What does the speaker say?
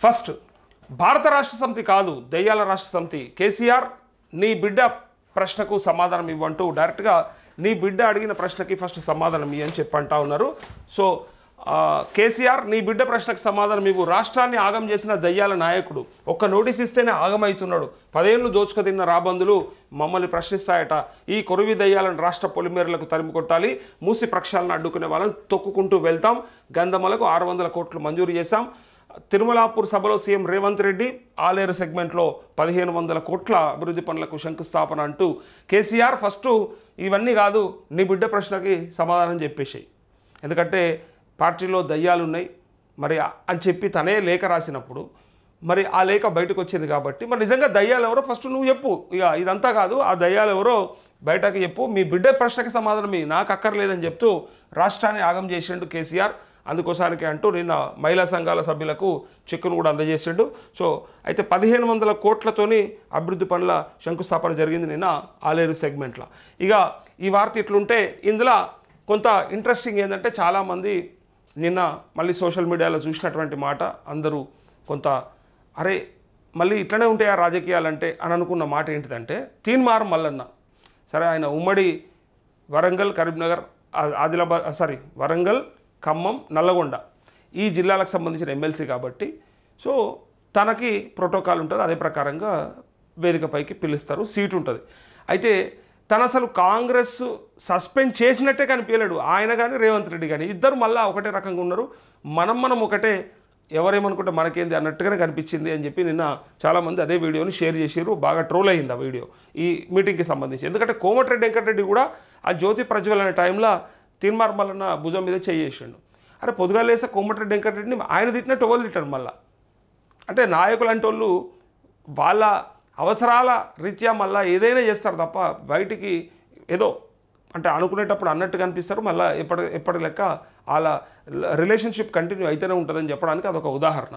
First భారత రాష్ట్ర సమితి కాదు దెయ్యాల రాష్ట్ర సమితి. కేసీఆర్ నీ బిడ్డ ప్రశ్నకు సమాధానం ఇవ్వంటూ డైరెక్ట్గా నీ బిడ్డ అడిగిన ప్రశ్నకి ఫస్ట్ సమాధానం ఇవ్వని చెప్పంటా ఉన్నారు. సో కేసీఆర్ నీ బిడ్డ ప్రశ్నకు సమాధానం ఇవ్వు. రాష్ట్రాన్ని ఆగం చేసిన దయ్యాల నాయకుడు ఒక్క నోటీస్ ఇస్తేనే ఆగమవుతున్నాడు. 10 ఏళ్ళు దోచుకుతిన్న రాబందులు మమ్మల్ని ప్రశ్నిస్తాయట. ఈ కొరివి దయ్యాలను రాష్ట్ర పొలిమేరలకు తరిమి కొట్టాలి. మూసి ప్రక్షాళన అడ్డుకునే వాళ్ళని తొక్కుకుంటూ వెళ్తాం. గంధమలకు 600 కోట్లు మంజూరు చేశాం. తిరుమలాపూర్ సభలో సీఎం రేవంత్ రెడ్డి ఆలేరు సెగ్మెంట్లో 1500 కోట్ల అభివృద్ధి పనులకు శంకుస్థాపన అంటూ కేసీఆర్ ఫస్ట్ ఇవన్నీ కాదు నీ బిడ్డ ప్రశ్నకి సమాధానం చెప్పేసాయి. ఎందుకంటే పార్టీలో దయ్యాలు ఉన్నాయి మరి అని చెప్పి తనే లేఖ రాసినప్పుడు మరి ఆ లేఖ బయటకు వచ్చింది కాబట్టి మరి నిజంగా దయ్యాలు ఎవరో ఫస్ట్ నువ్వు చెప్పు. ఇక ఇదంతా కాదు, ఆ దయ్యాలు ఎవరో బయటకు చెప్పు. మీ బిడ్డ ప్రశ్నకి సమాధానం నాకు అక్కర్లేదని చెప్తూ రాష్ట్రాన్ని ఆగం చేసిండు కేసీఆర్. అందుకోసానికి అంటూ నిన్న మహిళా సంఘాల సభ్యులకు చెక్కును కూడా అందజేసిండు. సో అయితే 1500 కోట్లతోని అభివృద్ధి పనుల శంకుస్థాపన జరిగింది నిన్న ఆలేరు సెగ్మెంట్లో. ఇక ఈ వార్త ఇట్లుంటే ఇందులో కొంత ఇంట్రెస్టింగ్ ఏంటంటే చాలామంది నిన్న మళ్ళీ సోషల్ మీడియాలో చూసినటువంటి మాట అందరూ కొంత అరే మళ్ళీ ఇట్లనే ఉంటాయా రాజకీయాలంటే అని అనుకున్న మాట ఏంటిదంటే తీన్మార్ మల్లన్న. సరే ఆయన ఉమ్మడి వరంగల్ కరీంనగర్ ఆదిలాబాద్ వరంగల్ ఖమ్మం నల్లగొండ ఈ జిల్లాలకు సంబంధించిన ఎమ్మెల్సీ కాబట్టి సో తనకి ప్రోటోకాల్ ఉంటుంది, అదే ప్రకారంగా వేదికపైకి పిలుస్తారు, సీటు ఉంటుంది. అయితే తను అసలు కాంగ్రెస్ సస్పెండ్ చేసినట్టే కనిపించలేడు ఆయన కానీ రేవంత్ రెడ్డి కానీ. ఇద్దరు మళ్ళీ ఒకటే రకంగా ఉన్నారు. మనం ఒకటే, ఎవరేమనుకుంటే మనకేంది అన్నట్టుగానే కనిపించింది అని చెప్పి నిన్న చాలామంది అదే వీడియోని షేర్ చేసారు. బాగా ట్రోల్ అయింది ఆ వీడియో ఈ మీటింగ్కి సంబంధించి. ఎందుకంటే కోమటిరెడ్డి వెంకటరెడ్డి కూడా ఆ జ్యోతి ప్రజ్వలన టైంలో తీన్మార్ మల్లన్న భుజం మీద చేసిండు. అరే పొద్దుగా లేసా కోమటిరెడ్డి వెంకటరెడ్డిని ఆయన తిట్టినట్టు ఎవరు తిట్టారు మళ్ళీ. అంటే నాయకులు అంటే వాళ్ళు వాళ్ళ అవసరాల రీత్యా మళ్ళీ ఏదైనా చేస్తారు తప్ప బయటికి ఏదో అంటే అనుకునేటప్పుడు అన్నట్టు కనిపిస్తారు. మళ్ళీ ఎప్పటి లెక్క వాళ్ళ రిలేషన్షిప్ కంటిన్యూ అయితేనే ఉంటుందని చెప్పడానికి అదొక ఉదాహరణ.